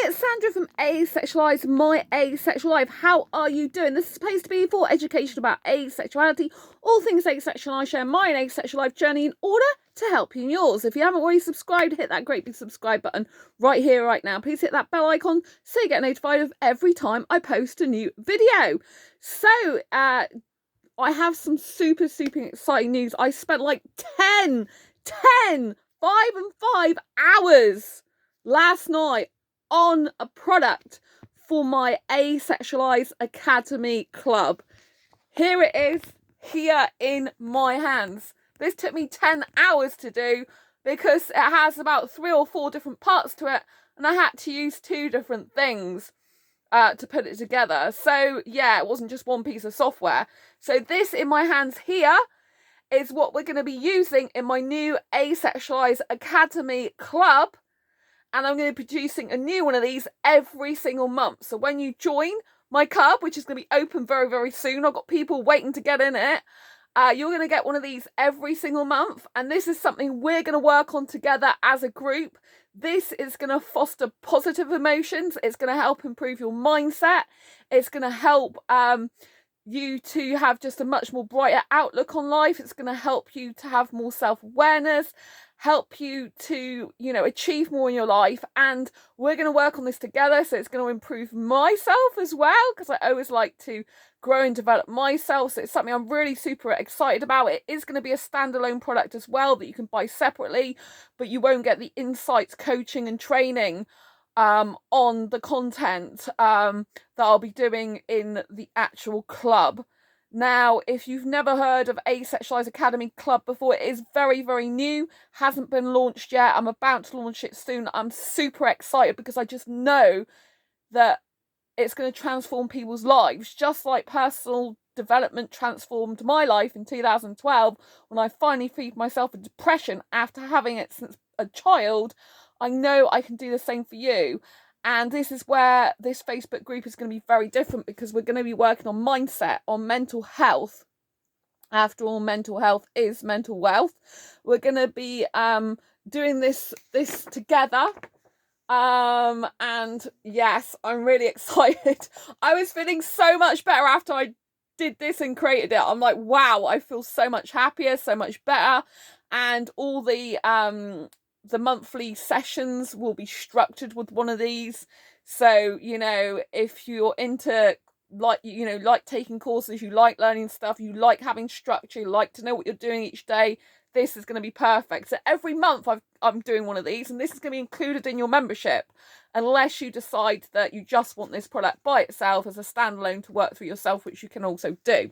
it's Sandra from Asexualise, my asexual life. How are you doing? This is supposed to be for education about asexuality, all things asexual. I share my asexual life journey in order to help you in yours. If you haven't already subscribed, hit that great big subscribe button right here, right now. Please hit that bell icon so you get notified of every time I post a new video. So, I have some super exciting news. I spent like 5 and 5 hours last night on a product for my Asexualise Academy Club. Here it is, here in my hands. This took me 10 hours to do because it has about 3 or 4 different parts to it, and I had to use 2 different things to put it together. So yeah, it wasn't just one piece of software. So this in my hands here is what we're going to be using in my new Asexualise Academy Club. And I'm going to be producing a new one of these every single month. So when you join my club, which is going to be open very soon, I've got people waiting to get in it, you're going to get one of these every single month. And this is something we're going to work on together as a group. This is going to foster positive emotions. It's going to help improve your mindset. It's going to help you to have just a much more brighter outlook on life. It's going to help you to have more self-awareness, help you to, achieve more in your life. And we're going to work on this together. So it's going to improve myself as well, because I always like to grow and develop myself. So it's something I'm really super excited about. It is going to be a standalone product as well that you can buy separately, but you won't get the insights, coaching and training on the content that I'll be doing in the actual club. Now, if you've never heard of Asexualise Academy Club before, it is very new, hasn't been launched yet. I'm about to launch it soon. I'm super excited because I just know that it's going to transform people's lives, just like personal development transformed my life in 2012 when I finally freed myself of depression after having it since a child. I know I can do the same for you. And this is where this Facebook group is going to be very different, because we're going to be working on mindset, on mental health. After all, mental health is mental wealth. We're going to be doing this together. And yes, I'm really excited. I was feeling so much better after I did this and created it. I'm like, wow, I feel so much happier, so much better. And all the monthly sessions will be structured with one of these. So, if you're into like taking courses, you like learning stuff, you like having structure, you like to know what you're doing each day, this is going to be perfect. So every month I'm doing one of these, and this is going to be included in your membership, unless you decide that you just want this product by itself as a standalone to work through yourself, which you can also do.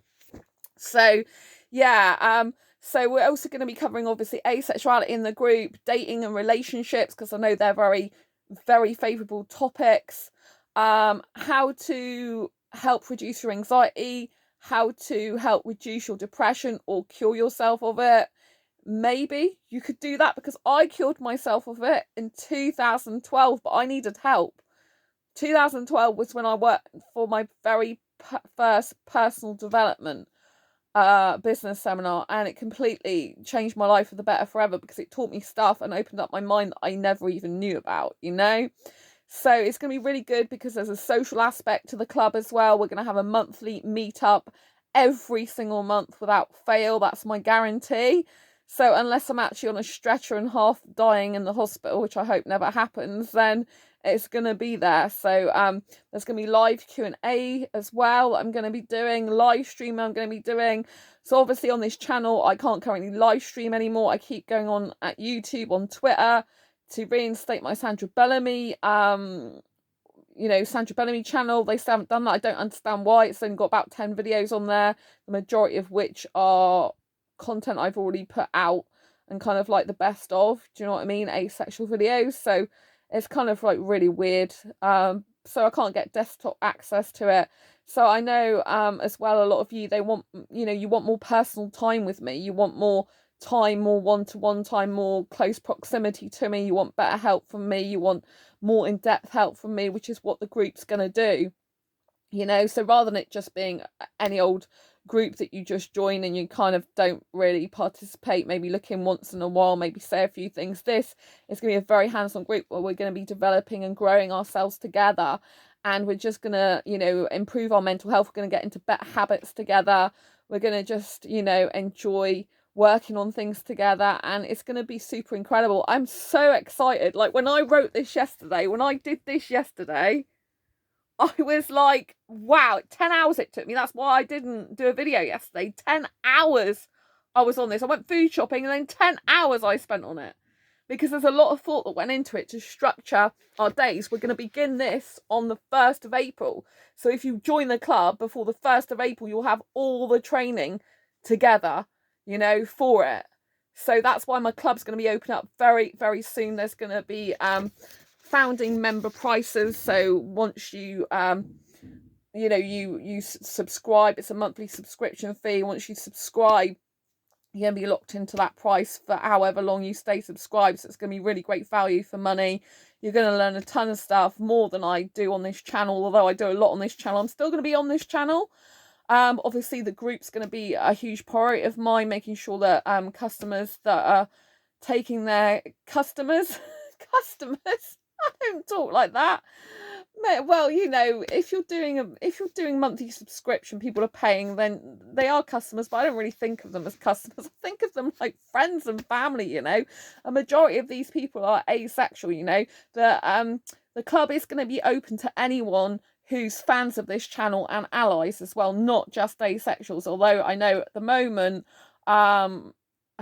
So yeah, so we're also going to be covering obviously asexuality in the group, dating and relationships, because I know they're very favourable topics. How to help reduce your anxiety, how to help reduce your depression or cure yourself of it. Maybe you could do that, because I cured myself of it in 2012, but I needed help. 2012 was when I worked for my very first personal development business seminar, and it completely changed my life for the better forever, because it taught me stuff and opened up my mind that I never even knew about, So it's going to be really good, because there's a social aspect to the club as well. We're going to have a monthly meetup every single month without fail. That's my guarantee. So unless I'm actually on a stretcher and half dying in the hospital, which I hope never happens, then it's going to be there. So there's going to be live Q&A as well. I'm going to be doing live stream. I'm going to be doing. So obviously on this channel, I can't currently live stream anymore. I keep going on at YouTube, on Twitter, to reinstate my Sandra Bellamy, Sandra Bellamy channel. They still haven't done that. I don't understand why. It's only got about 10 videos on there, the majority of which are content I've already put out and kind of like the best of, do you know what I mean, asexual videos. So it's kind of like really weird. So I can't get desktop access to it. So I know as well, a lot of you, they want, you want more personal time with me. You want more time, more one-to-one time, more close proximity to me. You want better help from me. You want more in-depth help from me, which is what the group's going to do. So rather than it just being any old group that you just join and you kind of don't really participate, maybe look in once in a while, maybe say a few things. This is going to be a very hands-on group where we're going to be developing and growing ourselves together, and we're just going to, you know, improve our mental health. We're going to get into better habits together. We're going to just, you know, enjoy working on things together, and it's going to be super incredible. I'm so excited. Like, when I wrote this yesterday, when I did this yesterday, I was like, wow, 10 hours it took me. That's why I didn't do a video yesterday. 10 hours I was on this. I went food shopping and then 10 hours I spent on it, because there's a lot of thought that went into it to structure our days. We're going to begin this on the 1st of April. So if you join the club before the 1st of April, you'll have all the training together, you know, for it. So that's why my club's going to be open up very, very soon. There's going to be founding member prices. So once you you know, you subscribe, it's a monthly subscription fee. Once you subscribe, you're going to be locked into that price for however long you stay subscribed. So it's going to be really great value for money. You're going to learn a ton of stuff, more than I do on this channel. Although I do a lot on this channel, I'm still going to be on this channel. Obviously the group's going to be a huge priority of mine, making sure that customers that are taking their customers I don't talk like that. Well, you know, if you're doing monthly subscription, people are paying, then they are customers, but I don't really think of them as customers. I think of them like friends and family, you know. A majority of these people are asexual, you know. The club is going to be open to anyone who's fans of this channel and allies as well, not just asexuals. Although I know at the moment, I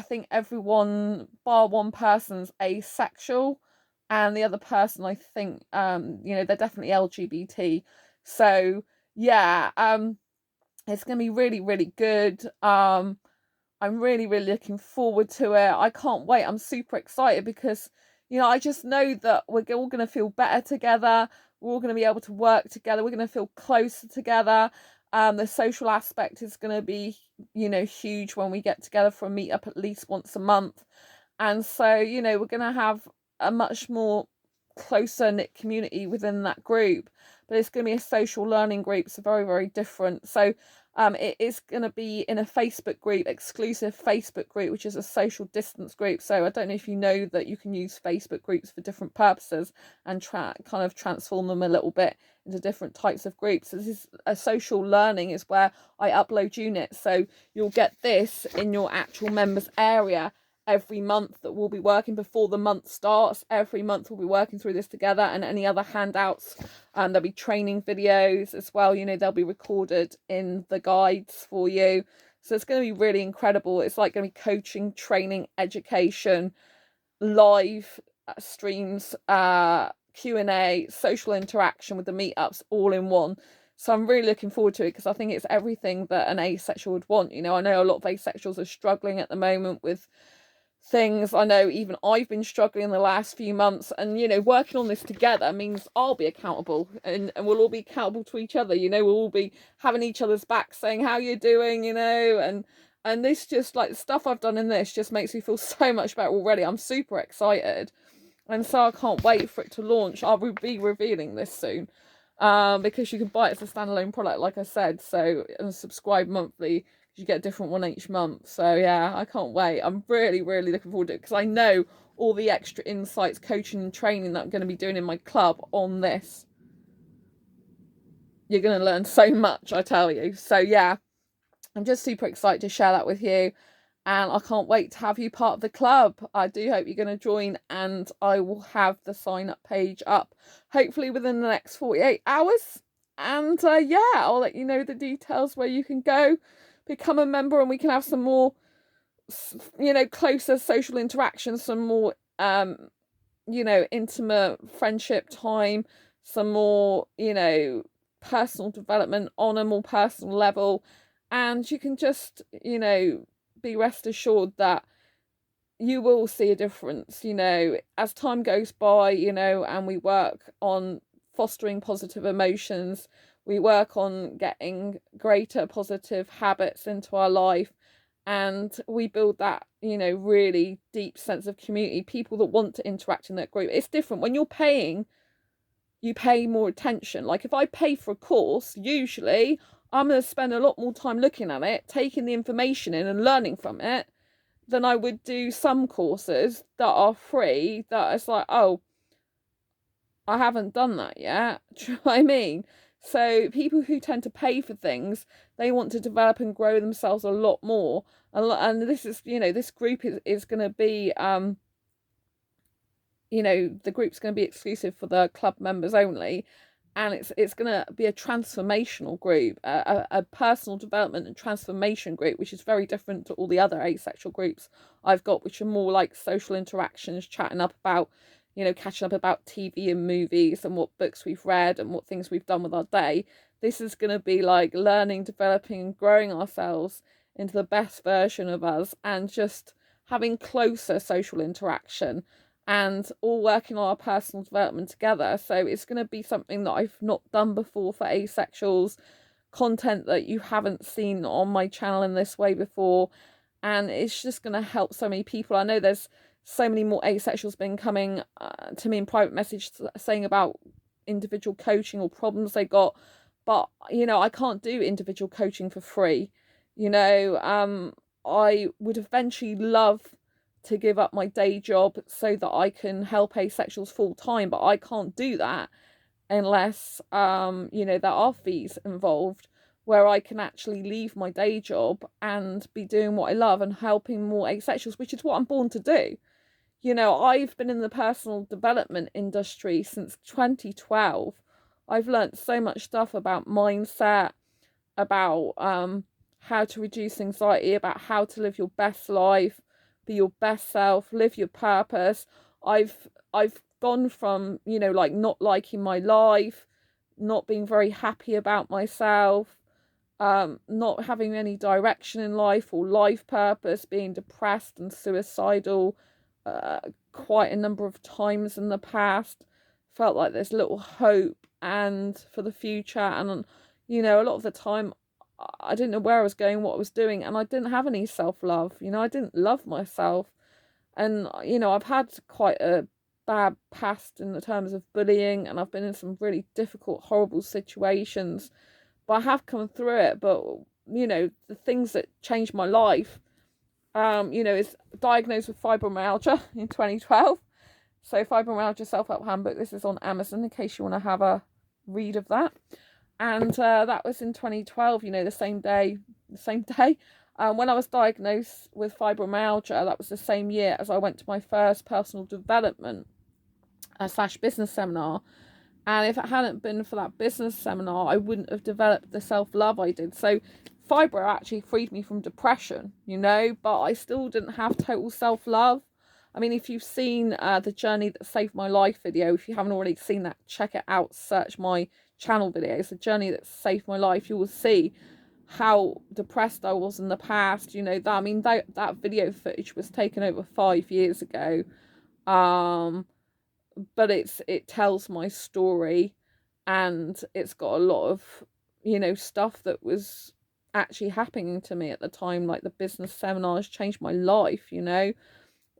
think everyone bar one person's asexual, and the other person, I think, you know, they're definitely LGBT. So yeah, it's gonna be really, really good. I'm really, really looking forward to it. I can't wait. I'm super excited because, you know, I just know that we're all gonna feel better together. We're all gonna be able to work together. We're gonna feel closer together. The social aspect is gonna be, you know, huge when we get together for a meetup at least once a month. And so, you know, we're gonna have a much more closer knit community within that group, but it's going to be a social learning group, so very, very different. So it is going to be in a Facebook group, exclusive Facebook group, which is a social distance group. So I don't know if you know that you can use Facebook groups for different purposes and kind of transform them a little bit into different types of groups. So this is a social learning, is where I upload units, so you'll get this in your actual members area every month that we'll be working before the month starts. Every month we'll be working through this together, and any other handouts, there'll be training videos as well, you know, they'll be recorded in the guides for you. So it's going to be really incredible. It's like going to be coaching, training, education, live streams, Q&A, social interaction with the meetups, all in one. So I'm really looking forward to it, because I think it's everything that an asexual would want. You know, I know a lot of asexuals are struggling at the moment with things. I know even I've been struggling in the last few months, and, you know, working on this together means I'll be accountable, and we'll all be accountable to each other. You know, we'll all be having each other's back, saying how you're doing, you know, and this, just like the stuff I've done in this, just makes me feel so much better already. I'm super excited, and so I can't wait for it to launch. I'll be revealing this soon, because you can buy it as a standalone product, like I said, so, and subscribe monthly. You get a different one each month. So yeah, I can't wait. I'm really, really looking forward to it, because I know all the extra insights, coaching and training that I'm going to be doing in my club on this. You're going to learn so much, I tell you. So yeah, I'm just super excited to share that with you, and I can't wait to have you part of the club. I do hope you're going to join, and I will have the sign up page up hopefully within the next 48 hours. And yeah, I'll let you know the details where you can go become a member, and we can have some more, you know, closer social interaction, some more you know, intimate friendship time, some more, you know, personal development on a more personal level. And you can just, you know, be rest assured that you will see a difference, you know, as time goes by, you know, and we work on fostering positive emotions. We work on getting greater positive habits into our life, and we build that, you know, really deep sense of community, people that want to interact in that group. It's different when you're paying. You pay more attention. Like if I pay for a course, usually I'm going to spend a lot more time looking at it, taking the information in and learning from it, than I would do some courses that are free, that it's like, oh, I haven't done that yet. Do you know what I mean? So people who tend to pay for things, they want to develop and grow themselves a lot more. And this is, this group is going to be, the group's going to be exclusive for the club members only. And it's going to be a transformational group, a personal development and transformation group, which is very different to all the other asexual groups I've got, which are more like social interactions, chatting up about, catching up about TV and movies and what books we've read and what things we've done with our day. This is going to be like learning, developing and growing ourselves into the best version of us, and just having closer social interaction, and all working on our personal development together. So it's going to be something that I've not done before for asexuals, content that you haven't seen on my channel in this way before, and it's just going to help so many people. I know there's so many more asexuals been coming to me in private message saying about individual coaching or problems they got, but I can't do individual coaching for free. I would eventually love to give up my day job so that I can help asexuals full time, but I can't do that unless there are fees involved, where I can actually leave my day job and be doing what I love and helping more asexuals, which is what I'm born to do. I've been in the personal development industry since 2012. I've learnt so much stuff about mindset, about how to reduce anxiety, about how to live your best life, be your best self, live your purpose. I've gone from, like not liking my life, not being very happy about myself, not having any direction in life or life purpose, being depressed and suicidal quite a number of times in the past. Felt like there's little hope and for the future, and a lot of the time I didn't know where I was going, what I was doing, and I didn't have any self-love. I didn't love myself. And, I've had quite a bad past in the terms of bullying, and I've been in some really difficult, horrible situations, but I have come through it. But, the things that changed my life, is diagnosed with fibromyalgia in 2012. So Fibromyalgia Self-Help Handbook, this is on Amazon in case you want to have a read of that. And that was in 2012, the same day. When I was diagnosed with fibromyalgia, that was the same year as I went to my first personal development / business seminar. And if it hadn't been for that business seminar, I wouldn't have developed the self-love I did. So fibro actually freed me from depression, but I still didn't have total self-love. I mean, if you've seen the Journey That Saved My Life video, if you haven't already seen that, check it out, search my channel videos, The Journey That Saved My Life. You will see how depressed I was in the past. That video footage was taken over 5 years ago, but it tells my story, and it's got a lot of stuff that was actually happening to me at the time, like the business seminars changed my life.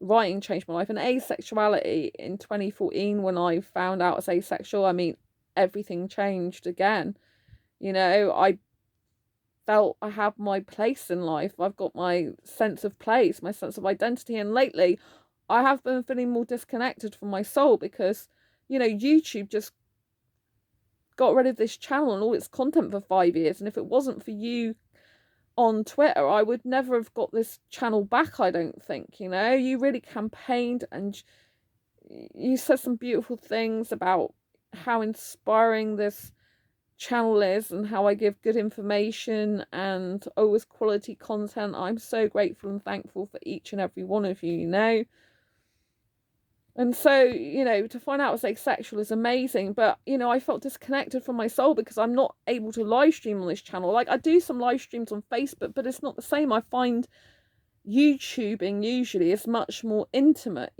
Writing changed my life, and asexuality in 2014, when I found out I was asexual, everything changed again. I felt I have my place in life. I've got my sense of place, my sense of identity. And lately I have been feeling more disconnected from my soul because, YouTube just got rid of this channel and all its content for 5 years. And if it wasn't for you on Twitter, I would never have got this channel back, I don't think. You really campaigned and you said some beautiful things about how inspiring this channel is and how I give good information and always quality content. I'm so grateful and thankful for each and every one of you, And so, to find out I was asexual is amazing, but, I felt disconnected from my soul because I'm not able to live stream on this channel. Like, I do some live streams on Facebook, but it's not the same. I find YouTubing usually is much more intimate,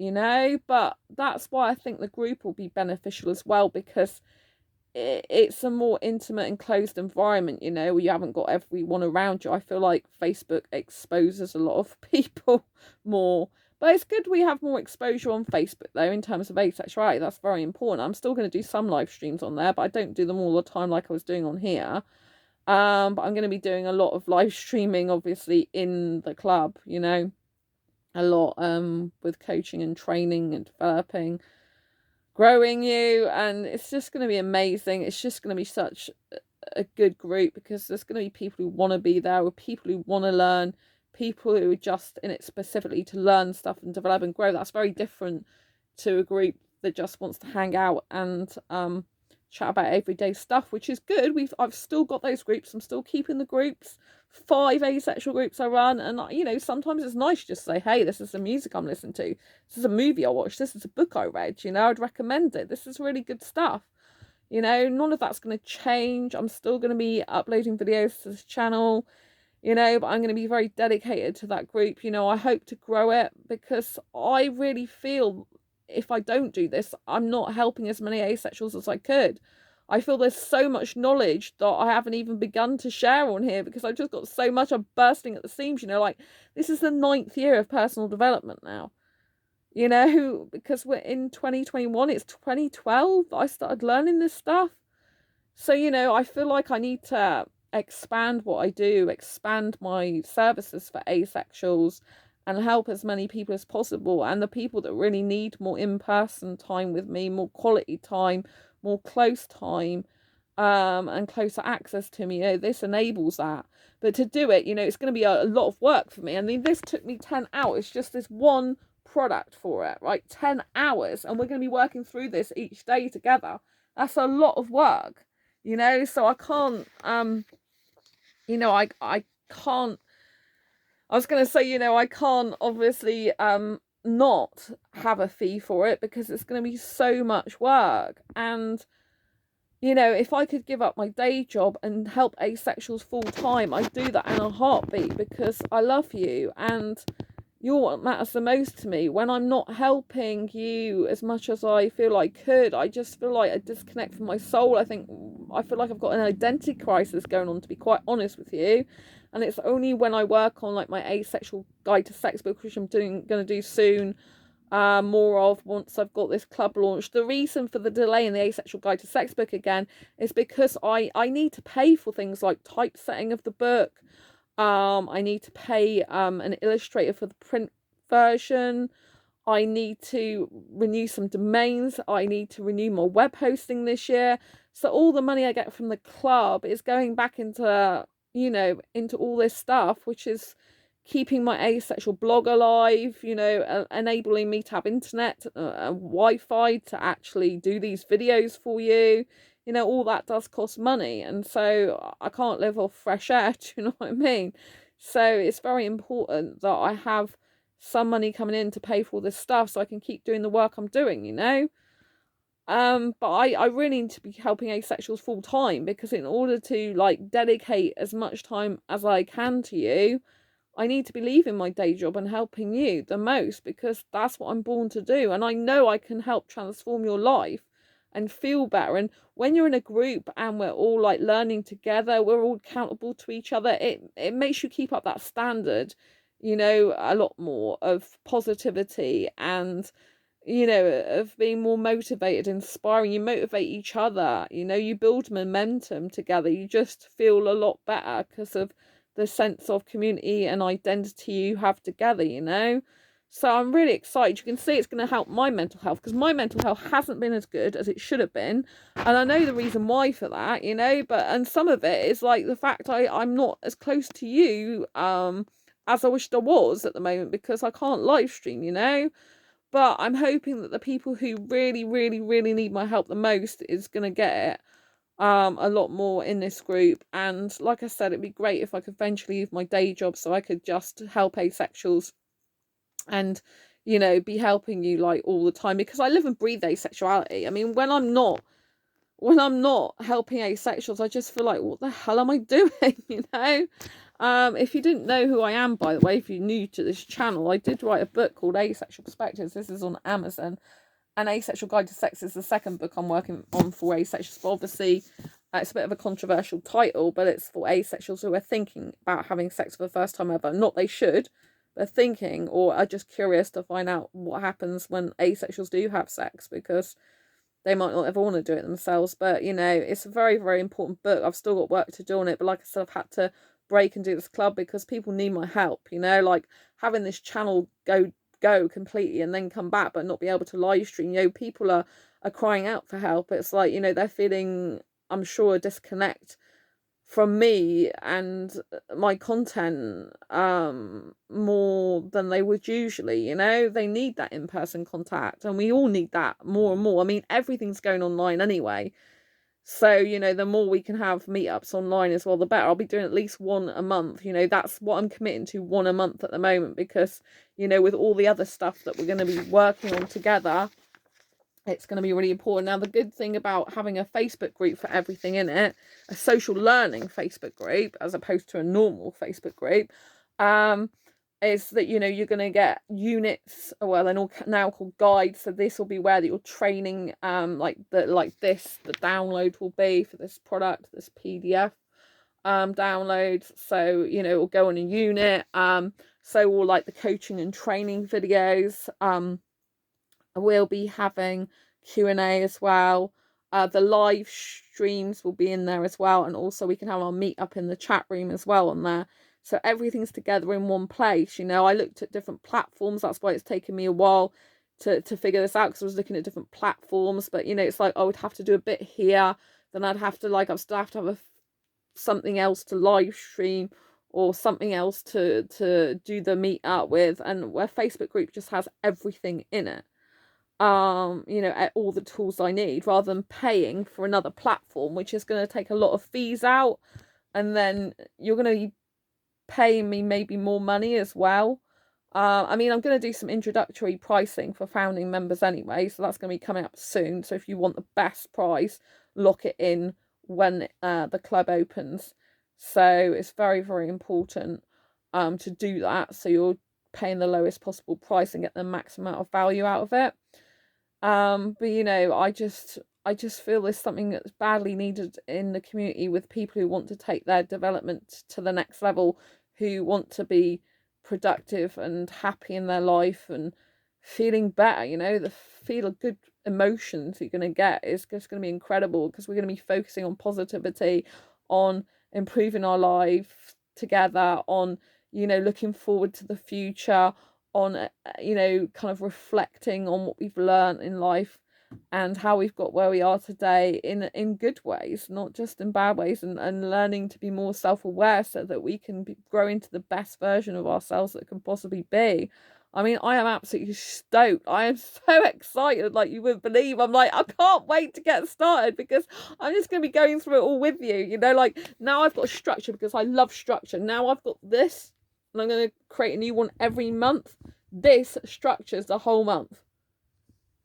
but that's why I think the group will be beneficial as well, because it's a more intimate and closed environment, where you haven't got everyone around you. I feel like Facebook exposes a lot of people more. But it's good we have more exposure on Facebook, though, in terms of asexuality. That's very important. I'm still going to do some live streams on there, but I don't do them all the time like I was doing on here. But I'm going to be doing a lot of live streaming, obviously, in the club, you know, a lot with coaching and training and developing, growing you. And it's just going to be amazing. It's just going to be such a good group, because there's going to be people who want to be there, with people who want to learn, people who are just in it specifically to learn stuff and develop and grow. That's very different to a group that just wants to hang out and chat about everyday stuff, which is good. I've still got those groups. I'm still keeping the groups. 5 asexual groups I run, and you know, sometimes it's nice just to say, hey, this is the music I'm listening to, this is a movie I watched, this is a book I read, you know, I'd recommend it, this is really good stuff. You know, none of that's going to change. I'm still going to be uploading videos to this channel, you know, but I'm going to be very dedicated to that group. You know, I hope to grow it, because I really feel if I don't do this, I'm not helping as many asexuals as I could. I feel there's so much knowledge that I haven't even begun to share on here, because I've just got so much. I'm bursting at the seams, you know, like this is the 9th year of personal development now. You know, because we're in 2021, it's 2012 I started learning this stuff. So, you know, I feel like I need to expand what I do, expand my services for asexuals, and help as many people as possible. And the people that really need more in-person time with me, more quality time, more close time, and closer access to me, you know, this enables that. But to do it, you know, it's going to be a lot of work for me. I mean, this took me 10 hours, just this one product for it, right? 10 hours, and we're going to be working through this each day together. That's a lot of work, you know, so I can't you know, I can't, I was going to say, you know, I can't obviously not have a fee for it, because it's going to be so much work. And you know, if I could give up my day job and help asexuals full time, I'd do that in a heartbeat, because I love you and you're what matters the most to me. When I'm not helping you as much as I feel I could, I just feel like a disconnect from my soul. I feel like I've got an identity crisis going on, to be quite honest with you. And it's only when I work on like my Asexual Guide to Sex book, which I'm going to do soon, more of once I've got this club launched. The reason for the delay in the Asexual Guide to Sex book again is because I need to pay for things like typesetting of the book. I need to pay an illustrator for the print version. I need to renew some domains. I need to renew my web hosting this year. So all the money I get from the club is going back into, you know, into all this stuff, which is keeping my asexual blog alive, you know, enabling me to have internet, Wi-Fi to actually do these videos for you. You know, all that does cost money, and so I can't live off fresh air, do you know what I mean? So it's very important that I have some money coming in to pay for all this stuff so I can keep doing the work I'm doing, you know? But I really need to be helping asexuals full time, because in order to like dedicate as much time as I can to you, I need to be leaving my day job and helping you the most, because that's what I'm born to do. And I know I can help transform your life and feel better. And when you're in a group and we're all like learning together, we're all accountable to each other, it makes you keep up that standard, you know, a lot more of positivity and, you know, of being more motivated, inspiring. You motivate each other, you know, you build momentum together. You just feel a lot better because of the sense of community and identity you have together, you know. So I'm really excited. You can see it's going to help my mental health, because my mental health hasn't been as good as it should have been, and I know the reason why for that, you know. But and some of it is like the fact I'm not as close to you as I wished I was at the moment, because I can't live stream, you know. But I'm hoping that the people who really, really, really need my help the most is going to get it a lot more in this group. And like I said, it'd be great if I could eventually leave my day job so I could just help asexuals and, you know, be helping you like all the time, because I live and breathe asexuality. I mean, when I'm not helping asexuals, I just feel like, what the hell am I doing? You know. If you didn't know who I am, by the way, if you're new to this channel, I did write a book called Asexual Perspectives. This is on Amazon. And Asexual Guide to Sex is the second book I'm working on for asexuals. But obviously, it's a bit of a controversial title, but it's for asexuals who are thinking about having sex for the first time ever. Not they should, but thinking, or are just curious to find out what happens when asexuals do have sex, because they might not ever want to do it themselves. But, you know, it's a very, very important book. I've still got work to do on it. But like I said, I've had to break and do this club because people need my help, you know, like having this channel go completely and then come back but not be able to live stream. You know, people are crying out for help. It's like, you know, they're feeling, I'm sure, a disconnect from me and my content more than they would usually. You know, they need that in-person contact, and we all need that more and more. I mean, everything's going online anyway, so, you know, the more we can have meetups online as well, the better. I'll be doing at least one a month. You know, that's what I'm committing to, one a month at the moment, because, you know, with all the other stuff that we're going to be working on together, it's going to be really important. Now, the good thing about having a Facebook group for everything in it, a social learning Facebook group, as opposed to a normal Facebook group, is that, you know, you're going to get units, well, they're all now called guides. So this will be where that you're training, like this, the download will be for this product, this PDF download. So, you know, it will go on a unit. So all like the coaching and training videos. We'll be having Q&A as well. The live streams will be in there as well, and also we can have our meet up in the chat room as well on there. So everything's together in one place. You know, I looked at different platforms. That's why it's taken me a while to figure this out, because I was looking at different platforms. But, you know, it's like I would have to do a bit here, then I'd have to, like, I'd still have to have something else to live stream, or something else to do the meet up with, and where Facebook group just has everything in it. You know, all the tools I need, rather than paying for another platform, which is going to take a lot of fees out, and then you're going to be paying me maybe more money as well. I mean, I'm going to do some introductory pricing for founding members anyway, so that's going to be coming up soon. So if you want the best price, lock it in when the club opens. So it's very, very important to do that, so you're paying the lowest possible price and get the maximum amount of value out of it. But, you know, I just feel there's something that's badly needed in the community, with people who want to take their development to the next level, who want to be productive and happy in their life and feeling better. You know, the feel of good emotions you're going to get is just going to be incredible, because we're going to be focusing on positivity, on improving our life together, on, you know, looking forward to the future, on, you know, kind of reflecting on what we've learned in life and how we've got where we are today in good ways, not just in bad ways, and learning to be more self-aware so that we can grow into the best version of ourselves that can possibly be. I mean, I am absolutely stoked. I am so excited, like you wouldn't believe. I'm like, I can't wait to get started, because I'm just going to be going through it all with you. You know, like now I've got a structure because I love structure. Now I've got this, and I'm going to create a new one every month. This structures the whole month.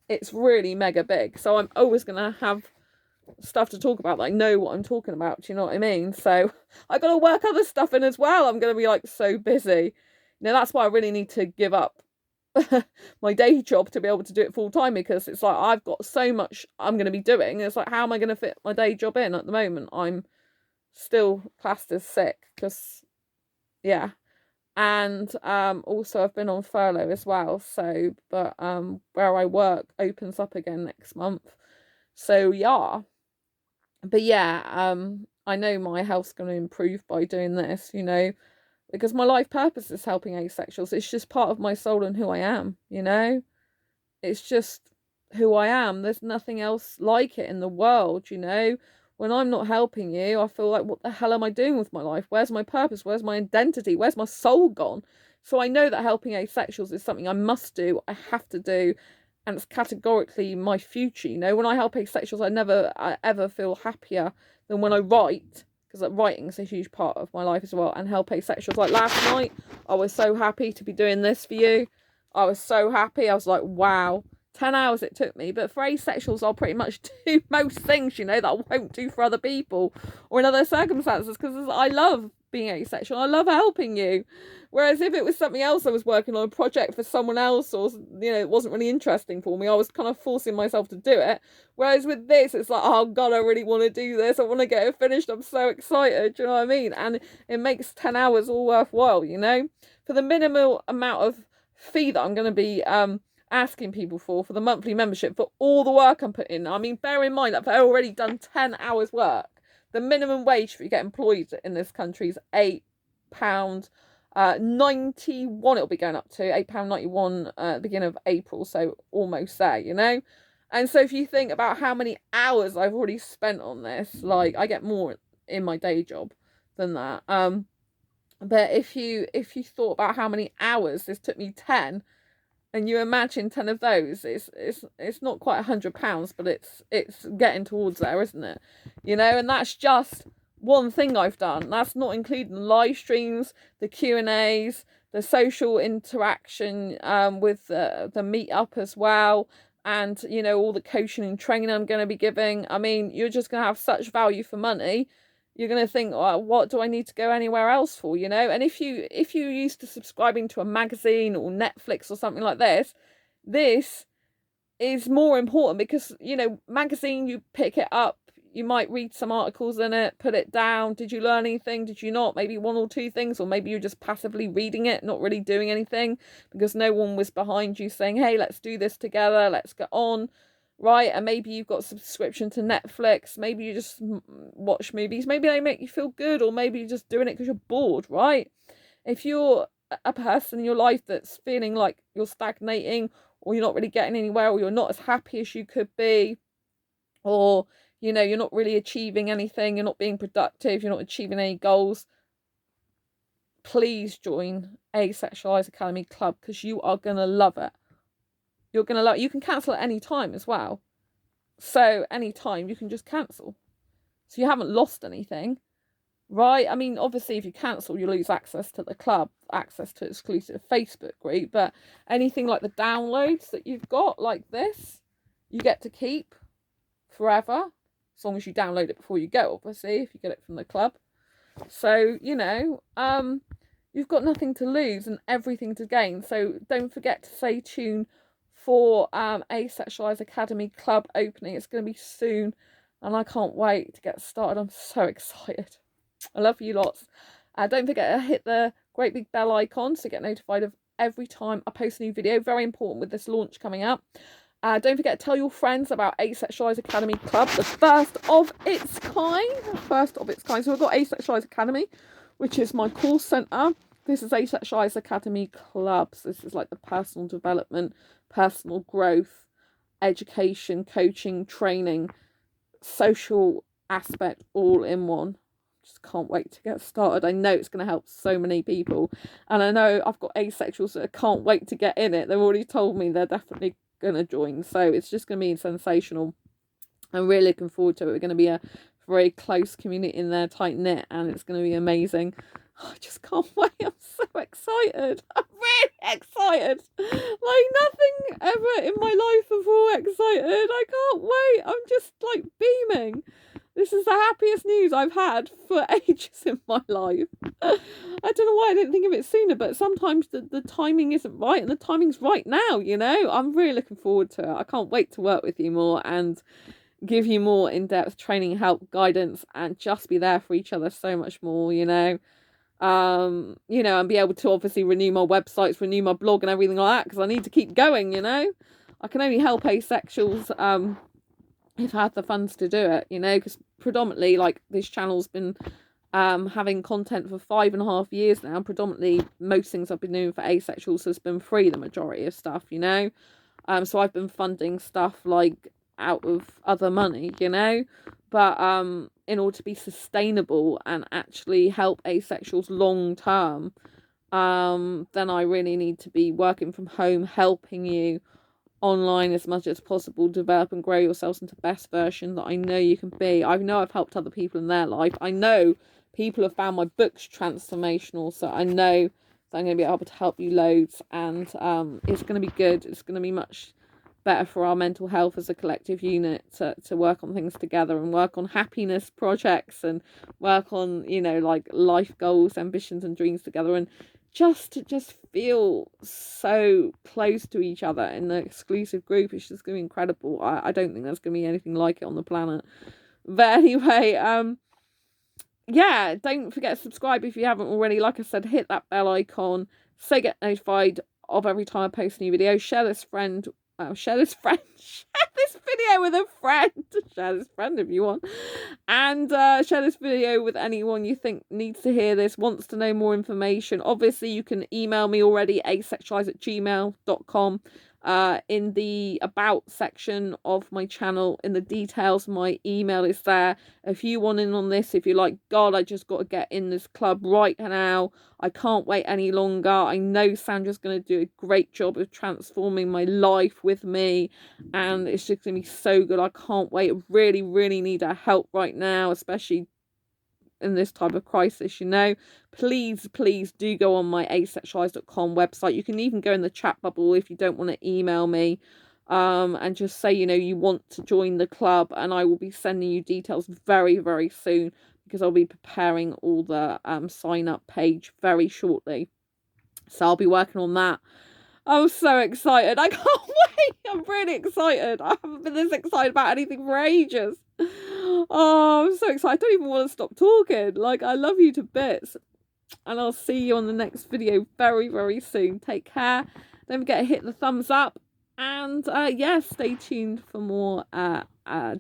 It's really mega big. So I'm always going to have stuff to talk about. Like, know what I'm talking about. Do you know what I mean? So I got to work other stuff in as well. I'm going to be like so busy. You know, that's why I really need to give up my day job to be able to do it full time, because it's like I've got so much I'm going to be doing. It's like, how am I going to fit my day job in? At the moment, I'm still classed as sick because, yeah. And also I've been on furlough as well, so, but where I work opens up again next month, so yeah. But yeah, I know my health's going to improve by doing this, you know, because my life purpose is helping asexuals. It's just part of my soul and who I am, you know. It's just who I am. There's nothing else like it in the world, you know. When I'm not helping you, I feel like, what the hell am I doing with my life? Where's my purpose? Where's my identity? Where's my soul gone? So I know that helping asexuals is something I must do, I have to do, and it's categorically my future. You know, when I help asexuals, I ever feel happier than when I write, because like, writing is a huge part of my life as well, and help asexuals. Like last night, I was so happy to be doing this for you. I was so happy. I was like, wow. 10 hours it took me, but for asexuals I'll pretty much do most things, you know, that I won't do for other people or in other circumstances, because I love being asexual. I love helping you. Whereas if it was something else, I was working on a project for someone else, or, you know, it wasn't really interesting for me, I was kind of forcing myself to do it. Whereas with this, it's like, oh god, I really want to do this, I want to get it finished, I'm so excited, do you know what I mean? And it makes 10 hours all worthwhile, you know, for the minimal amount of fee that I'm going to be asking people for the monthly membership for all the work I'm putting in. I mean, bear in mind that I've already done 10 hours work. The minimum wage for you get employed in this country is £8.91. It'll be going up to £8.91 at the beginning of April, so almost there, you know. And so if you think about how many hours I've already spent on this, like, I get more in my day job than that. But if you thought about how many hours this took me, 10, and you imagine 10 of those, it's not quite £100, but it's getting towards there, isn't it? You know, and that's just one thing I've done. That's not including the live streams, the Q&As, the social interaction with the meetup as well, and, you know, all the coaching and training I'm going to be giving. I mean, you're just going to have such value for money. You're going to think, well, what do I need to go anywhere else for, you know? And if you're used to subscribing to a magazine or Netflix or something like this is more important, because, you know, magazine, you pick it up, you might read some articles in it, put it down. Did you learn anything? Did you not? Maybe one or two things, or maybe you're just passively reading it, not really doing anything, because no one was behind you saying, hey, let's do this together, let's get on. Right, and maybe you've got a subscription to Netflix, maybe you just watch movies, maybe they make you feel good, or maybe you're just doing it because you're bored, right? If you're a person in your life that's feeling like you're stagnating, or you're not really getting anywhere, or you're not as happy as you could be, or, you know, you're not really achieving anything, you're not being productive, you're not achieving any goals, please join Asexualise Academy Club, because you are going to love it. You're going to love it. You can cancel at any time as well. So any time you can just cancel. So you haven't lost anything, right? I mean, obviously, if you cancel, you lose access to the club, access to exclusive Facebook group. But anything like the downloads that you've got, like this, you get to keep forever. As long as you download it before you go, obviously, if you get it from the club. So, you know, you've got nothing to lose and everything to gain. So don't forget to stay tuned for Asexualise Academy Club opening. It's going to be soon, and I can't wait to get started. I'm so excited. I love you lots. Don't forget to hit the great big bell icon to get notified of every time I post a new video. Very important with this launch coming up. Don't forget to tell your friends about Asexualise Academy Club, the first of its kind. So we've got Asexualise Academy, which is my course centre. This is Asexualise Academy Clubs. This is like the personal development, personal growth, education, coaching, training, social aspect, all in one. Just can't wait to get started. I know it's going to help so many people, and I know I've got asexuals that can't wait to get in it. They've already told me they're definitely going to join, so it's just going to be sensational. I'm really looking forward to it. We're going to be a very close community in there, tight knit, and it's going to be amazing. I just can't wait. I'm so excited. I'm really excited. Like nothing ever in my life before excited. I can't wait. I'm just like beaming. This is the happiest news I've had for ages in my life. I don't know why I didn't think of it sooner, but sometimes the timing isn't right, and the timing's right now, you know? I'm really looking forward to it. I can't wait to work with you more and give you more in-depth training, help, guidance, and just be there for each other so much more, you know? You know, and be able to obviously renew my websites, renew my blog and everything like that, because I need to keep going, you know? I can only help asexuals if I have the funds to do it, you know, because predominantly, like, this channel's been having content for 5.5 years now. Predominantly, most things I've been doing for asexuals has been free, the majority of stuff, you know? So I've been funding stuff, like, out of other money, you know? But in order to be sustainable and actually help asexuals long term, then I really need to be working from home, helping you online as much as possible, develop and grow yourselves into the best version that I know you can be. I know I've helped other people in their life. I know people have found my books transformational, so I know that I'm going to be able to help you loads, and it's going to be good. It's going to be much better for our mental health as a collective unit to work on things together and work on happiness projects and work on, you know, like life goals, ambitions and dreams together, and just feel so close to each other in the exclusive group. It's just going to be incredible. I don't think there's going to be anything like it on the planet. But anyway, yeah, don't forget to subscribe if you haven't already. Like I said, hit that bell icon so get notified of every time I post a new video. Share this share this video with a friend. Share this friend if you want. And share this video with anyone you think needs to hear this, wants to know more information. Obviously, you can email me already, asexualise@gmail.com. In the about section of my channel, in the details, my email is there. If you want in on this, if you're like, God, I just got to get in this club right now, I can't wait any longer, I know Sandra's going to do a great job of transforming my life with me, and it's just going to be so good. I can't wait. I really, really need her help right now, especially in this type of crisis, you know. Please do go on my asexualise.com website. You can even go in the chat bubble if you don't want to email me, and just say, you know, you want to join the club, and I will be sending you details very, very soon, because I'll be preparing all the sign up page very shortly, so I'll be working on that. I'm so excited. I can't wait. I'm really excited. I haven't been this excited about anything for ages. Oh, I'm so excited. I don't even want to stop talking. Like, I love you to bits. And I'll see you on the next video very, very soon. Take care. Don't forget to hit the thumbs up. And, yeah, stay tuned for more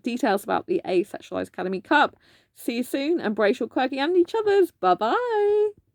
details about the Asexualise Academy Cup. See you soon. Embrace your quirky and each other's. Bye-bye.